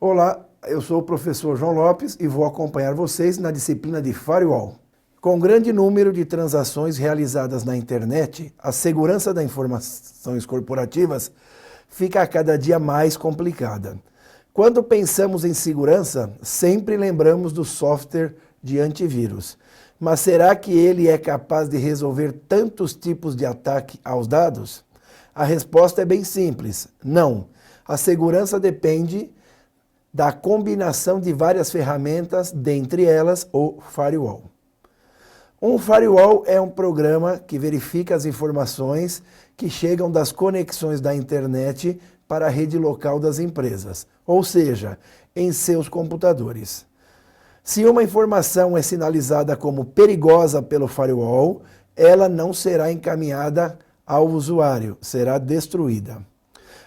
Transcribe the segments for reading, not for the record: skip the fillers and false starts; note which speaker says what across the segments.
Speaker 1: Olá, eu sou o professor João Lopes e vou acompanhar vocês na disciplina de Firewall. Com grande número de transações realizadas na internet, a segurança das informações corporativas fica a cada dia mais complicada. Quando pensamos em segurança, sempre lembramos do software de antivírus. Mas será que ele é capaz de resolver tantos tipos de ataque aos dados? A resposta é bem simples: não. A segurança depende da combinação de várias ferramentas, dentre elas o firewall. Um firewall é um programa que verifica as informações que chegam das conexões da internet para a rede local das empresas, ou seja, em seus computadores. Se uma informação é sinalizada como perigosa pelo firewall, ela não será encaminhada ao usuário, será destruída.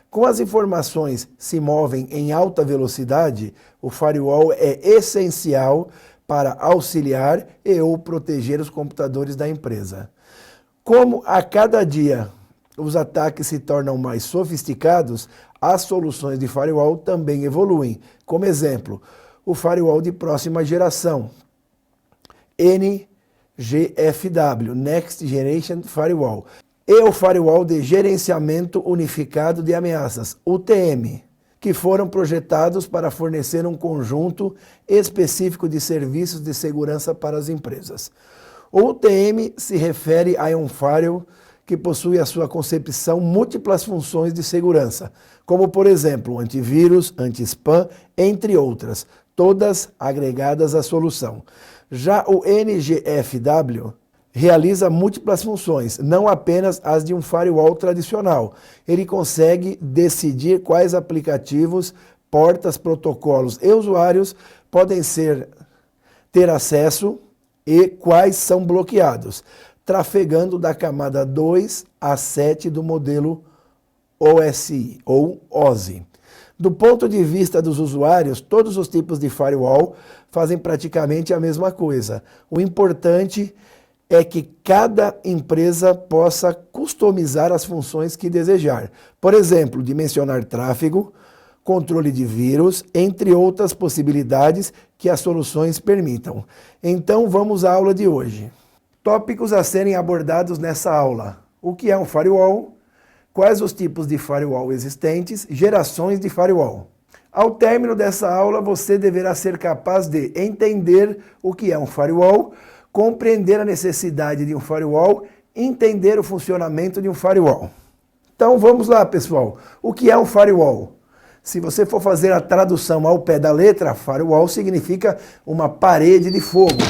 Speaker 1: Com as informações se movem em alta velocidade, o firewall é essencial para auxiliar e ou proteger os computadores da empresa. Como a cada dia os ataques se tornam mais sofisticados, as soluções de firewall também evoluem. Como exemplo, o firewall de próxima geração, NGFW, Next Generation Firewall, e o firewall de gerenciamento unificado de ameaças, UTM, que foram projetados para fornecer um conjunto específico de serviços de segurança para as empresas. O UTM se refere a um firewall que possui a sua concepção múltiplas funções de segurança, como por exemplo antivírus, anti-spam, entre outras, todas agregadas à solução. Já o NGFW realiza múltiplas funções, não apenas as de um firewall tradicional. Ele consegue decidir quais aplicativos, portas, protocolos e usuários podem ter acesso e quais são bloqueados, trafegando da camada 2 a 7 do modelo OSI ou OSI. Do ponto de vista dos usuários, todos os tipos de firewall fazem praticamente a mesma coisa. O importante é que cada empresa possa customizar as funções que desejar. Por exemplo, dimensionar tráfego, controle de vírus, entre outras possibilidades que as soluções permitam. Então vamos à aula de hoje. Tópicos a serem abordados nessa aula: o que é um firewall, quais os tipos de firewall existentes, gerações de firewall. Ao término dessa aula, você deverá ser capaz de entender o que é um firewall, compreender a necessidade de um firewall, entender o funcionamento de um firewall. Então vamos lá, pessoal. O que é um firewall? Se você for fazer a tradução ao pé da letra, firewall significa uma parede de fogo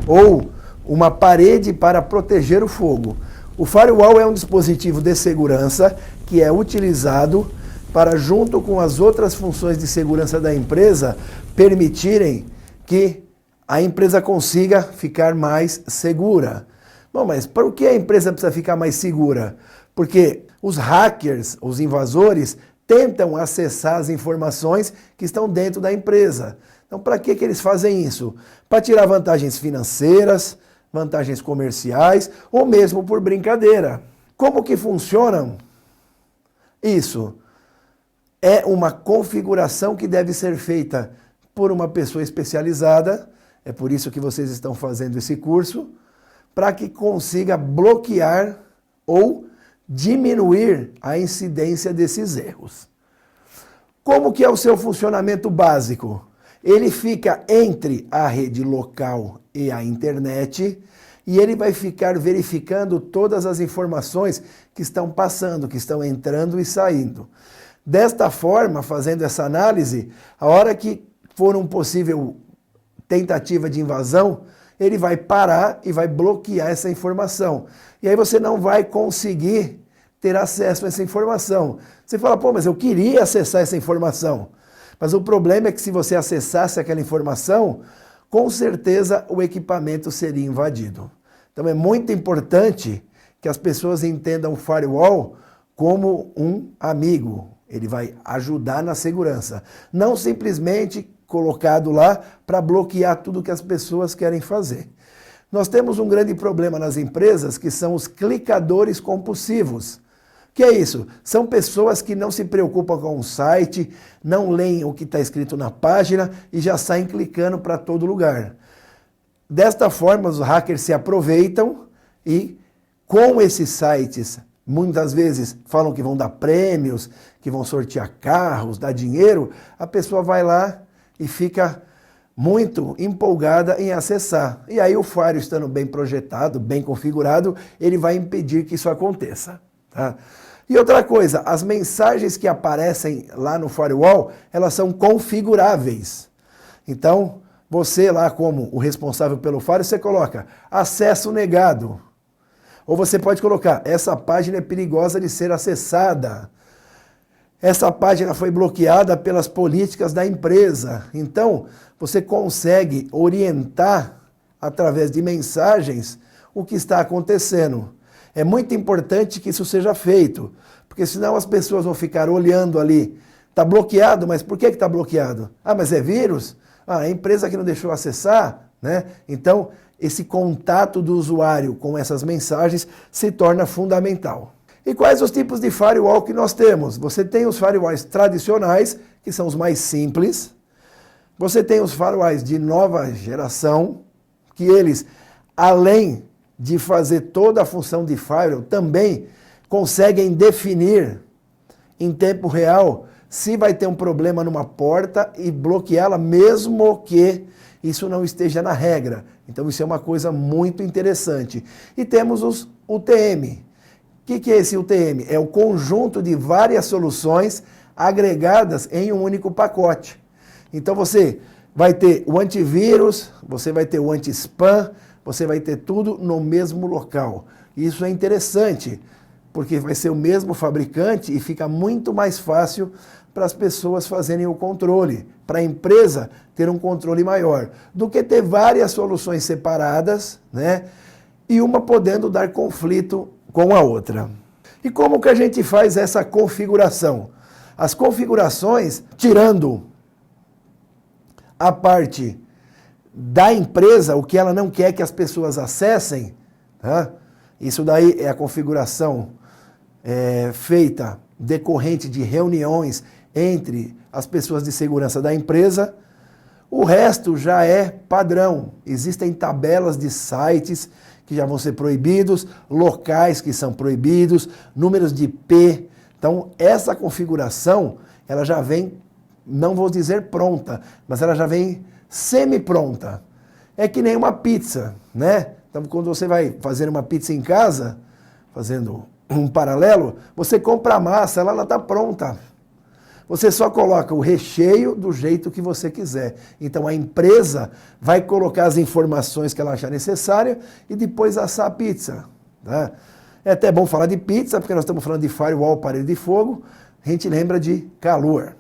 Speaker 1: ou uma parede para proteger o fogo. O firewall é um dispositivo de segurança que é utilizado para, junto com as outras funções de segurança da empresa, permitirem que a empresa consiga ficar mais segura. Bom, mas por que a empresa precisa ficar mais segura? Porque os hackers, os invasores, tentam acessar as informações que estão dentro da empresa. Então, para que eles fazem isso? Para tirar vantagens financeiras, vantagens comerciais ou mesmo por brincadeira. Como que funcionam isso? É uma configuração que deve ser feita por uma pessoa especializada. É por isso que vocês estão fazendo esse curso, para que consiga bloquear ou diminuir a incidência desses erros. Como que é o seu funcionamento básico? Ele fica entre a rede local e a internet e ele vai ficar verificando todas as informações que estão passando, que estão entrando e saindo. Desta forma, fazendo essa análise, a hora que for um possível tentativa de invasão, ele vai parar e vai bloquear essa informação. E aí você não vai conseguir ter acesso a essa informação. Você fala, pô, mas eu queria acessar essa informação. Mas o problema é que se você acessasse aquela informação, com certeza o equipamento seria invadido. Então é muito importante que as pessoas entendam o firewall como um amigo. Ele vai ajudar na segurança. Não simplesmente colocado lá para bloquear tudo que as pessoas querem fazer. Nós temos um grande problema nas empresas que são os clicadores compulsivos. Que é isso? São pessoas que não se preocupam com o site, não leem o que está escrito na página e já saem clicando para todo lugar. Desta forma, os hackers se aproveitam e, com esses sites, muitas vezes falam que vão dar prêmios, que vão sortear carros, dar dinheiro, a pessoa vai lá e fica muito empolgada em acessar. E aí o firewall, estando bem projetado, bem configurado, ele vai impedir que isso aconteça. Tá? E outra coisa, as mensagens que aparecem lá no firewall, elas são configuráveis. Então, você lá como o responsável pelo firewall, você coloca acesso negado. Ou você pode colocar, essa página é perigosa de ser acessada. Essa página foi bloqueada pelas políticas da empresa. Então, você consegue orientar, através de mensagens, o que está acontecendo. É muito importante que isso seja feito, porque senão as pessoas vão ficar olhando ali. Está bloqueado, mas por que está bloqueado? Ah, mas é vírus? Ah, é a empresa que não deixou acessar, né? Então, esse contato do usuário com essas mensagens se torna fundamental. E quais os tipos de firewall que nós temos? Você tem os firewalls tradicionais, que são os mais simples. Você tem os firewalls de nova geração, que eles, além de fazer toda a função de firewall, também conseguem definir em tempo real se vai ter um problema numa porta e bloqueá-la mesmo que isso não esteja na regra. Então isso é uma coisa muito interessante. E temos os UTM. O que é esse UTM? É o conjunto de várias soluções agregadas em um único pacote. Então você vai ter o antivírus, você vai ter o anti-spam, você vai ter tudo no mesmo local. Isso é interessante, porque vai ser o mesmo fabricante e fica muito mais fácil para as pessoas fazerem o controle, para a empresa ter um controle maior, do que ter várias soluções separadas, né? E uma podendo dar conflito com a outra. E como que a gente faz essa configuração? As configurações, tirando a parte da empresa, o que ela não quer que as pessoas acessem, tá? Isso daí é a configuração feita decorrente de reuniões entre as pessoas de segurança da empresa. O resto já é padrão. Existem tabelas de sites que já vão ser proibidos, locais que são proibidos, números de IP. Então, essa configuração, ela já vem, não vou dizer pronta, mas ela já vem semi-pronta. É que nem uma pizza, né? Então, quando você vai fazer uma pizza em casa, fazendo um paralelo, você compra a massa, ela está pronta. Você só coloca o recheio do jeito que você quiser. Então a empresa vai colocar as informações que ela achar necessária e depois assar a pizza. Tá? É até bom falar de pizza, porque nós estamos falando de firewall, parede de fogo, a gente lembra de calor.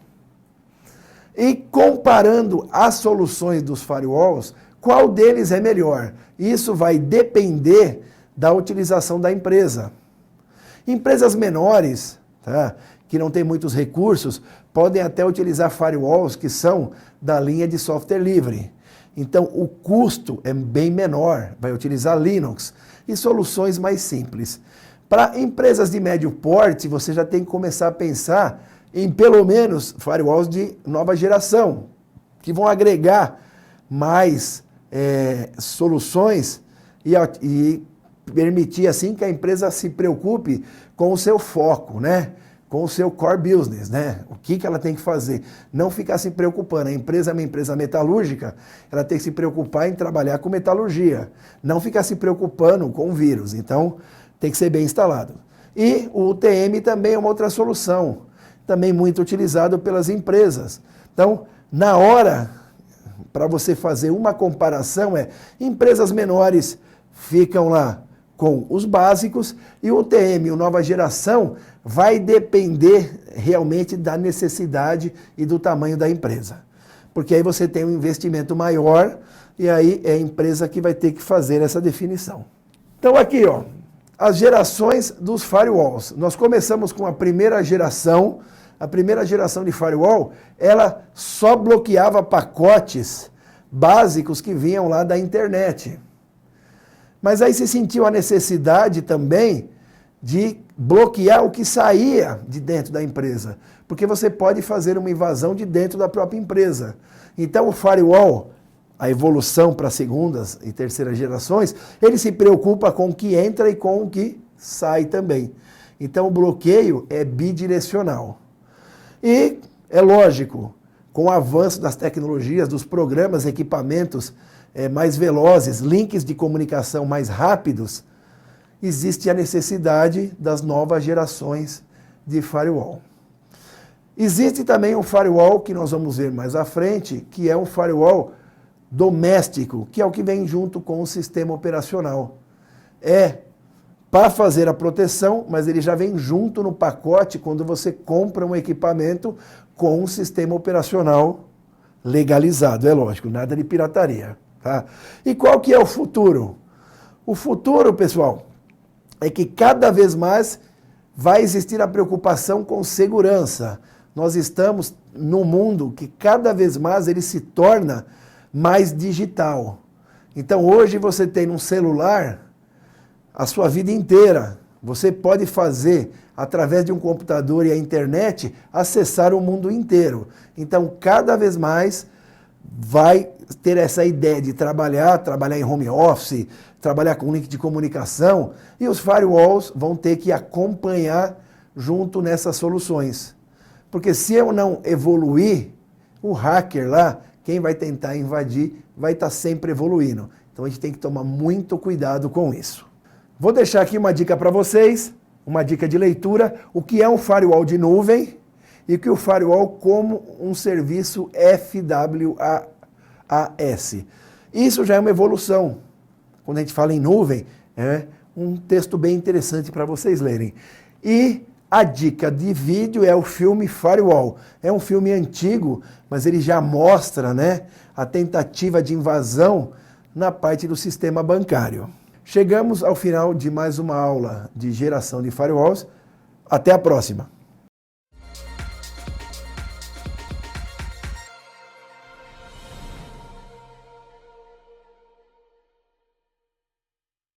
Speaker 1: E comparando as soluções dos firewalls, qual deles é melhor? Isso vai depender da utilização da empresa. Empresas menores, tá, que não têm muitos recursos, podem até utilizar firewalls que são da linha de software livre. Então, o custo é bem menor, vai utilizar Linux e soluções mais simples. Para empresas de médio porte, você já tem que começar a pensar em, pelo menos, firewalls de nova geração, que vão agregar mais soluções e permitir, assim, que a empresa se preocupe com o seu foco, né? Com o seu core business, né? O que ela tem que fazer? Não ficar se preocupando. A empresa é uma empresa metalúrgica, ela tem que se preocupar em trabalhar com metalurgia, não ficar se preocupando com vírus. Então, tem que ser bem instalado. E o UTM também é uma outra solução, também muito utilizado pelas empresas. Então, na hora, para você fazer uma comparação, empresas menores ficam lá com os básicos e o UTM, o nova geração, vai depender realmente da necessidade e do tamanho da empresa. Porque aí você tem um investimento maior e aí é a empresa que vai ter que fazer essa definição. Então aqui, ó, as gerações dos firewalls. Nós começamos com a primeira geração. A primeira geração de firewall, ela só bloqueava pacotes básicos que vinham lá da internet. Mas aí se sentiu a necessidade também de bloquear o que saía de dentro da empresa, porque você pode fazer uma invasão de dentro da própria empresa. Então o firewall, a evolução para segundas e terceiras gerações, ele se preocupa com o que entra e com o que sai também. Então o bloqueio é bidirecional. E é lógico, com o avanço das tecnologias, dos programas, equipamentos mais velozes, links de comunicação mais rápidos, existe a necessidade das novas gerações de firewall. Existe também um firewall que nós vamos ver mais à frente, que é um firewall doméstico, que é o que vem junto com o sistema operacional. É para fazer a proteção, mas ele já vem junto no pacote quando você compra um equipamento com um sistema operacional legalizado. É lógico, nada de pirataria. Tá? E qual que é o futuro? O futuro, pessoal, é que cada vez mais vai existir a preocupação com segurança. Nós estamos num mundo que cada vez mais ele se torna mais digital. Então hoje você tem um celular a sua vida inteira. Você pode fazer, através de um computador e a internet, acessar o mundo inteiro. Então cada vez mais vai ter essa ideia de trabalhar em home office, trabalhar com link de comunicação, e os firewalls vão ter que acompanhar junto nessas soluções. Porque se eu não evoluir, o hacker lá, quem vai tentar invadir, vai estar sempre evoluindo. Então a gente tem que tomar muito cuidado com isso. Vou deixar aqui uma dica para vocês, uma dica de leitura, o que é um firewall de nuvem e o que é o firewall como um serviço FWaaS. Isso já é uma evolução. Quando a gente fala em nuvem, é um texto bem interessante para vocês lerem. E a dica de vídeo é o filme Firewall. É um filme antigo, mas ele já mostra, né, a tentativa de invasão na parte do sistema bancário. Chegamos ao final de mais uma aula de geração de firewalls. Até a próxima!